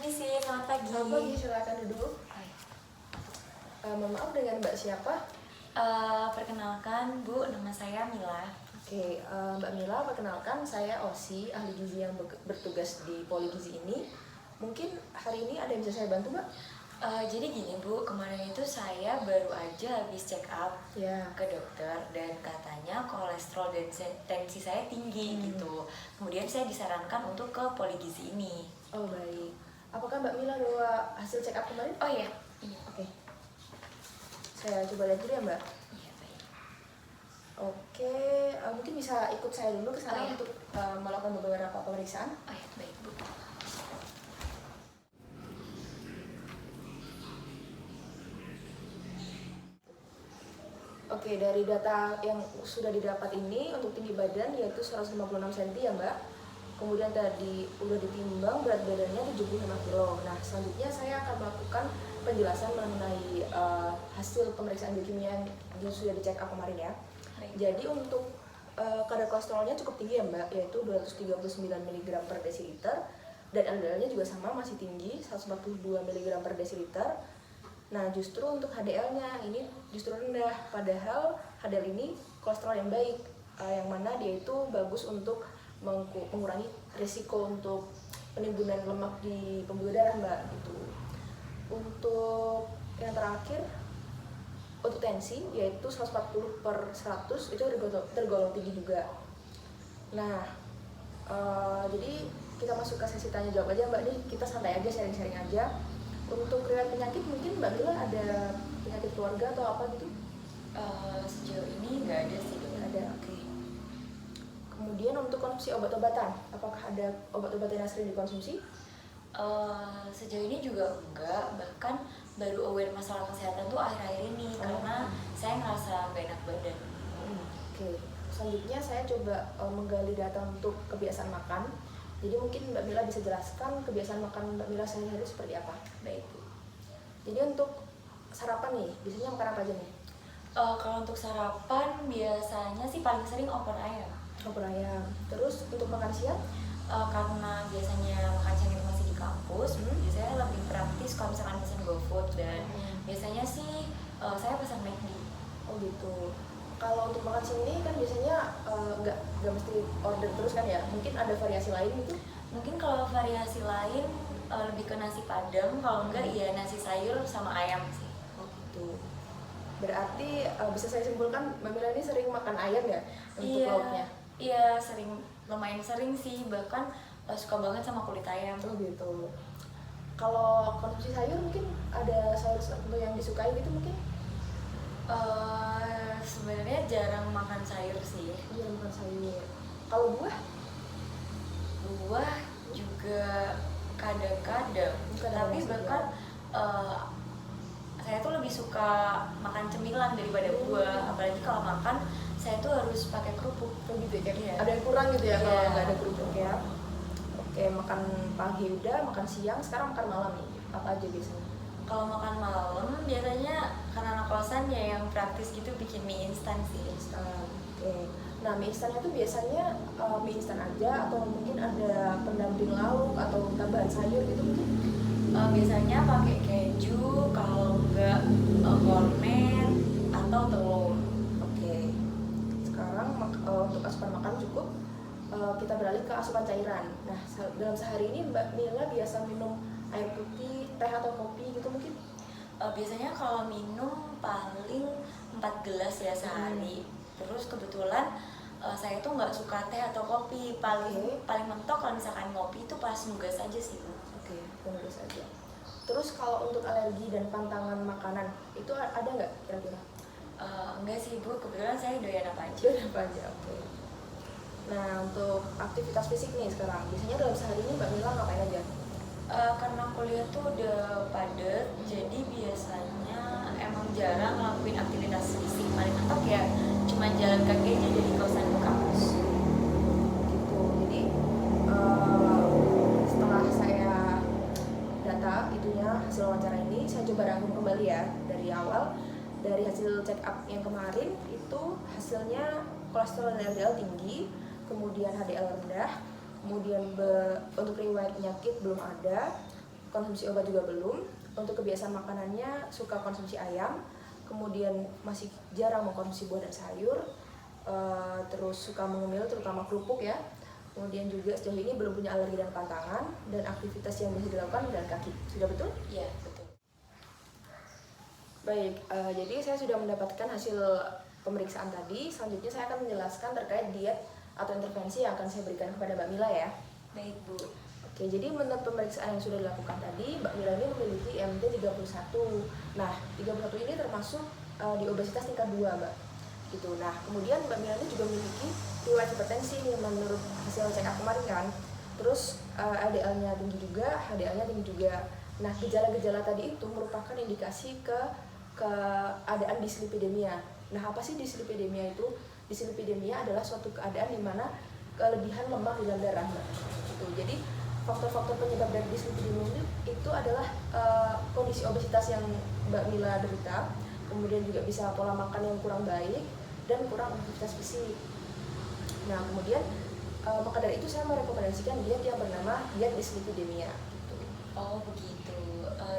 Permisi, selamat pagi. Selamat pagi, silakan duduk. Mohon maaf, dengan Mbak siapa? Perkenalkan Bu, nama saya Mila. Oke, Mbak Mila, perkenalkan saya Osi, ahli gizi yang bertugas di Poligizi ini. Mungkin hari ini ada yang bisa saya bantu, Mbak? Jadi gini Bu, kemarin itu saya baru aja habis check up ke dokter dan katanya kolesterol dan tensi saya tinggi gitu. Kemudian saya disarankan untuk ke Poligizi ini. Oh baik. Apakah Mbak Mila bawa hasil check up kemarin? Oh iya. Oke. Saya coba lihat dulu ya, Mbak. Iya, baik. Oke, mungkin bisa ikut saya dulu ke sana untuk melakukan beberapa pemeriksaan. Oh iya, baik Bu. Oke, dari data yang sudah didapat ini untuk tinggi badan yaitu 156 cm ya Mbak. Kemudian tadi udah ditimbang berat badannya 75 kg. Nah, selanjutnya saya akan melakukan penjelasan mengenai hasil pemeriksaan biokimia yang sudah dicek up kemarin ya. Baik. Jadi untuk kadar kolesterolnya cukup tinggi ya Mbak, yaitu 239 mg per desiliter. Dan LDL-nya juga sama, masih tinggi, 142 mg per desiliter. Nah, justru untuk HDL-nya ini justru rendah, padahal HDL ini kolesterol yang baik, yang mana dia itu bagus untuk mengurangi risiko untuk penimbunan lemak di pembuluh darah, Mbak. Gitu. Untuk yang terakhir, untuk tensi yaitu 140/100 itu tergolong tinggi juga. Nah, jadi kita masuk ke sesi tanya jawab aja Mbak, nih kita santai aja, sharing-sharing aja. Untuk riwayat penyakit mungkin Mbak Mila ada penyakit keluarga atau apa gitu? Sejauh ini nggak ada sih. Nggak ada, oke. Kemudian untuk konsumsi obat-obatan, apakah ada obat-obatan yang sering dikonsumsi? Sejauh ini juga enggak, bahkan baru aware masalah kesehatan tuh akhir-akhir ini karena saya ngerasa gak enak badan. Oke. Selanjutnya saya coba menggali data untuk kebiasaan makan. Jadi mungkin Mbak Mila bisa jelaskan kebiasaan makan Mbak Mila sehari-hari seperti apa? Baik Bu. Jadi untuk sarapan nih, biasanya makan apa aja nih? Kalau untuk sarapan biasanya sih paling sering opor ayam. Opor ayam. Terus untuk makan siang? Karena biasanya makan siang itu masih di kampus, biasanya lebih praktis kalau misalkan pesan GoFood dan biasanya sih saya pesan McD. Oh gitu. Kalau untuk makan siang ini kan biasanya nggak mesti order terus kan ya? Mungkin ada variasi lain gitu? Mungkin kalau variasi lain lebih ke nasi padang, kalau enggak ya nasi sayur sama ayam sih. Oh gitu. Berarti bisa saya simpulkan Mbak Mila ini sering makan ayam ya untuk lauknya? Iya, lumayan sering sih, bahkan suka banget sama kulit ayam. Oh gitu. Kalau konsumsi sayur mungkin ada sayur tertentu yang disukai gitu mungkin? Sebenarnya jarang makan sayur sih. Iya, makan sayur. Kalau buah? Buah juga kadang-kadang, tapi bahkan saya tuh lebih suka makan cemilan daripada buah. Apalagi kalau makan saya tuh harus pakai kerupuk. Oh gitu ya? Iya. Ada yang kurang gitu ya kalau Iya. nggak ada kerupuk ya? Oke, makan pagi udah, makan siang, sekarang makan malam nih. Apa aja biasanya? Kalau makan malam biasanya karena anak kosan ya yang praktis gitu bikin mie instan sih. Instan. Oke. Nah, mie instannya tuh biasanya mie instan aja atau mungkin ada pendamping lauk atau tambahan sayur gitu mungkin? Biasanya pakai keju, kalau enggak kornet atau telur. Oke. Sekarang untuk asupan makan cukup. Kita beralih ke asupan cairan. Nah, dalam sehari ini Mbak Mila biasa minum air putih, teh atau kopi gitu mungkin? Biasanya kalau minum paling 4 gelas ya sehari. Terus kebetulan saya tuh nggak suka teh atau kopi. Paling mentok kalau misalkan ngopi itu pas nugas aja sih Bu. Oke, nugas aja. Terus kalau untuk alergi dan pantangan makanan itu ada nggak kira-kira? Enggak sih Bu, kebetulan saya doyan apa aja. Doyan apa aja, oke. Nah, untuk aktivitas fisik nih sekarang, biasanya dalam sehari ini Mbak Mila ngapain aja? Karena kuliah tuh udah padat, jadi biasanya emang jarang ngelakuin aktivitas fisik. Paling mentok ya cuma jalan kaki aja dari kosan ke kampus. Gitu, jadi setelah saya data itunya hasil wawancara ini, saya coba rangkum kembali ya dari awal. Dari hasil check up yang kemarin itu hasilnya kolesterol dan LDL tinggi, kemudian HDL rendah, kemudian untuk riwayat penyakit belum ada, konsumsi obat juga belum. Untuk kebiasaan makanannya suka konsumsi ayam, kemudian masih jarang mengkonsumsi buah dan sayur, terus suka mengemil terutama kerupuk ya. Kemudian juga sejauh ini belum punya alergi dan pantangan, dan aktivitas yang bisa dilakukan jalan kaki. Sudah betul? Iya, betul. Baik, jadi saya sudah mendapatkan hasil pemeriksaan tadi. Selanjutnya saya akan menjelaskan terkait diet atau intervensi yang akan saya berikan kepada Mbak Mila ya. Baik, Bu. Oke, jadi menurut pemeriksaan yang sudah dilakukan tadi, Mbak Mila ini memiliki IMT 31. Nah, 31 ini termasuk di obesitas tingkat 2, Mbak. Gitu. Nah, kemudian Mbak Mila ini juga memiliki riwayat hipertensi nih menurut hasil check up kemarin kan. Terus LDL-nya tinggi juga, HDL-nya tinggi juga. Nah, gejala-gejala tadi itu merupakan indikasi ke keadaan dislipidemia. Nah, apa sih dislipidemia itu? Dislipidemia adalah suatu keadaan di mana kelebihan lemak di dalam darah, Mbak. Gitu. Jadi, faktor-faktor penyebab dari dislipidemia itu adalah kondisi obesitas yang Mbak Mila derita, kemudian juga bisa pola makan yang kurang baik dan kurang aktivitas fisik. Nah, kemudian maka dari itu saya merekomendasikan diet yang bernama diet dislipidemia. Gitu. Oh begitu.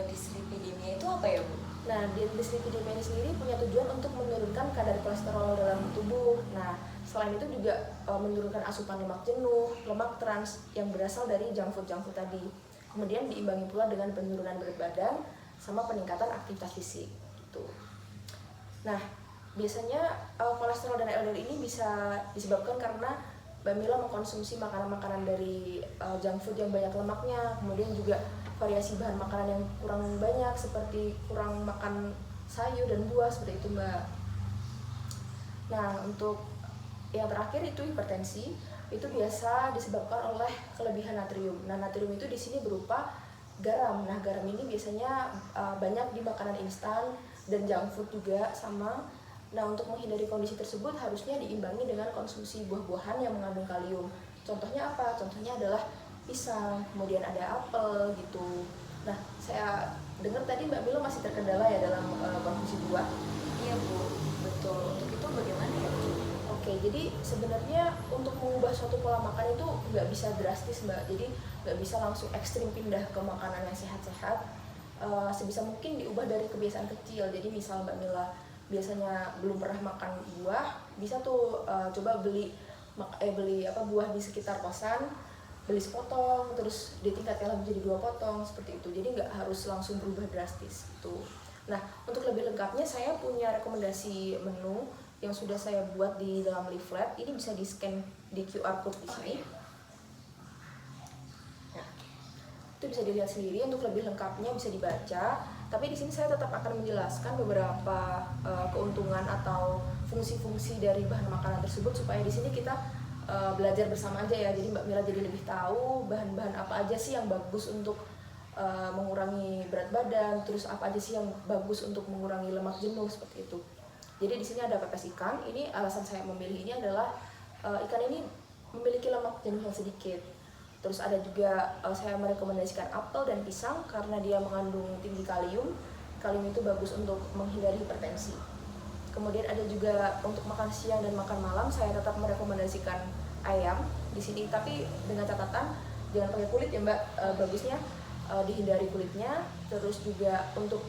Dislipidemia itu apa ya, Bu? Nah, diet dislipidemia ini sendiri punya tujuan untuk menurunkan kadar kolesterol dalam tubuh. Nah, selain itu juga menurunkan asupan lemak jenuh, lemak trans yang berasal dari junk food tadi. Kemudian diimbangi pula dengan penurunan berat badan sama peningkatan aktivitas fisik. Gitu. Nah, biasanya kolesterol dan LDL ini bisa disebabkan karena Mbak Mila mengkonsumsi makanan-makanan dari junk food yang banyak lemaknya, kemudian juga variasi bahan makanan yang kurang banyak seperti kurang makan sayur dan buah seperti itu, Mbak. Nah, untuk yang terakhir itu hipertensi, itu biasa disebabkan oleh kelebihan natrium. Nah, natrium itu di sini berupa garam. Nah, garam ini biasanya banyak di makanan instan dan junk food juga sama. Nah, untuk menghindari kondisi tersebut harusnya diimbangi dengan konsumsi buah-buahan yang mengandung kalium. Contohnya apa? Contohnya adalah pisang, kemudian ada apel gitu. Nah, saya dengar tadi Mbak Milo masih terkendala ya dalam konsumsi buah. Iya, Bu. Betul. Untuk itu bagaimana ya, Bu? Oke, jadi sebenarnya untuk mengubah suatu pola makan itu nggak bisa drastis, Mbak. Jadi nggak bisa langsung ekstrim pindah ke makanan yang sehat-sehat. Sebisa mungkin diubah dari kebiasaan kecil. Jadi misal Mbak Mila biasanya belum pernah makan buah, bisa tuh coba beli buah di sekitar kosan, beli sepotong, terus ditingkatkan menjadi 2 potong seperti itu. Jadi nggak harus langsung berubah drastis tuh. Nah, untuk lebih lengkapnya saya punya rekomendasi menu yang sudah saya buat di dalam leaflet. Ini bisa di scan di QR code di sini. Nah, itu bisa dilihat sendiri. Untuk lebih lengkapnya bisa dibaca. Tapi di sini saya tetap akan menjelaskan beberapa keuntungan atau fungsi-fungsi dari bahan makanan tersebut supaya di sini kita belajar bersama aja ya. Jadi Mbak Mila jadi lebih tahu bahan-bahan apa aja sih yang bagus untuk mengurangi berat badan, terus apa aja sih yang bagus untuk mengurangi lemak jenuh seperti itu. Jadi di sini ada pepes ikan. Ini alasan saya memilih ini adalah ikan ini memiliki lemak jenuh yang sedikit. Terus ada juga saya merekomendasikan apel dan pisang karena dia mengandung tinggi kalium. Kalium itu bagus untuk menghindari hipertensi. Kemudian ada juga untuk makan siang dan makan malam saya tetap merekomendasikan ayam di sini, tapi dengan catatan jangan pakai kulit ya, Mbak. Bagusnya dihindari kulitnya. Terus juga untuk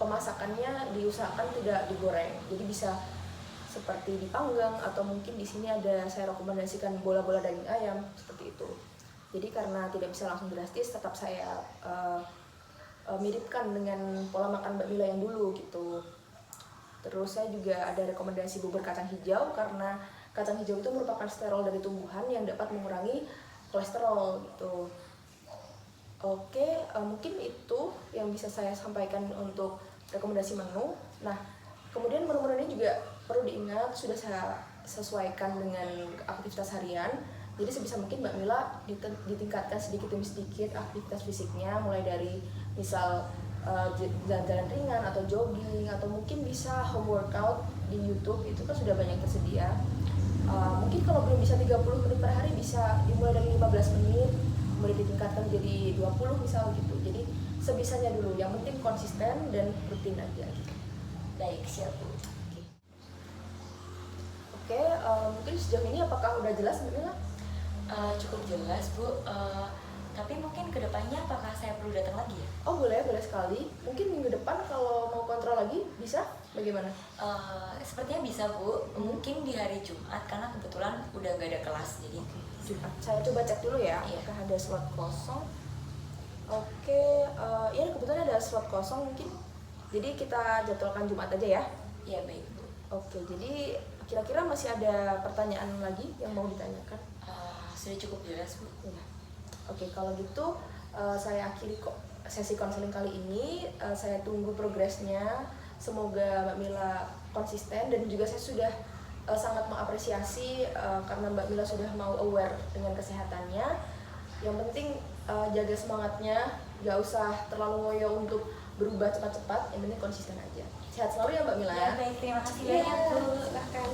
pemasakannya diusahakan tidak digoreng. Jadi bisa seperti dipanggang atau mungkin di sini ada saya rekomendasikan bola-bola daging ayam seperti itu. Jadi karena tidak bisa langsung drastis, tetap saya miripkan dengan pola makan Mbak Mila yang dulu gitu. Terus saya juga ada rekomendasi bubur kacang hijau karena kacang hijau itu merupakan sterol dari tumbuhan yang dapat mengurangi kolesterol gitu. Oke, mungkin itu yang bisa saya sampaikan untuk rekomendasi menu. Nah, kemudian menu-menu ini juga perlu diingat sudah saya sesuaikan dengan aktivitas harian. Jadi sebisa mungkin Mbak Mila ditingkatkan sedikit demi sedikit aktivitas fisiknya, mulai dari misal jalan-jalan ringan atau jogging, atau mungkin bisa home workout di YouTube, itu kan sudah banyak tersedia. Mungkin kalau belum bisa 30 menit per hari bisa dimulai dari 15 menit, kemudian ditingkatkan jadi 20 misal gitu. Jadi sebisanya dulu, yang penting konsisten dan rutin aja gitu. Baik, siap, Bu. Oke, mungkin sejauh ini apakah udah jelas Mbak Mila? Cukup jelas, Bu. Tapi mungkin kedepannya apakah saya perlu datang lagi ya? Oh boleh, boleh sekali. Mungkin minggu depan kalau mau kontrol lagi bisa? Bagaimana? Sepertinya bisa Bu, mungkin di hari Jumat karena kebetulan udah gak ada kelas jadi. Jumat. Saya coba cek dulu ya, Iya. apakah ada slot kosong. Oke, ya kebetulan ada slot kosong mungkin. Jadi kita jadwalkan Jumat aja ya. Iya baik Bu. Oke, jadi kira-kira masih ada pertanyaan lagi yang mau ditanyakan? Sudah cukup jelas Bu. Ya. Oke, kalau gitu saya akhiri kok sesi konseling kali ini. Saya tunggu progresnya. Semoga Mbak Mila konsisten dan juga saya sudah sangat mengapresiasi karena Mbak Mila sudah mau aware dengan kesehatannya. Yang penting jaga semangatnya, gak usah terlalu ngoyo untuk berubah cepat-cepat. Yang penting konsisten aja. Sehat selalu ya Mbak Mila. Ya baik, terima kasih Iya, banyak Bu. silahkan.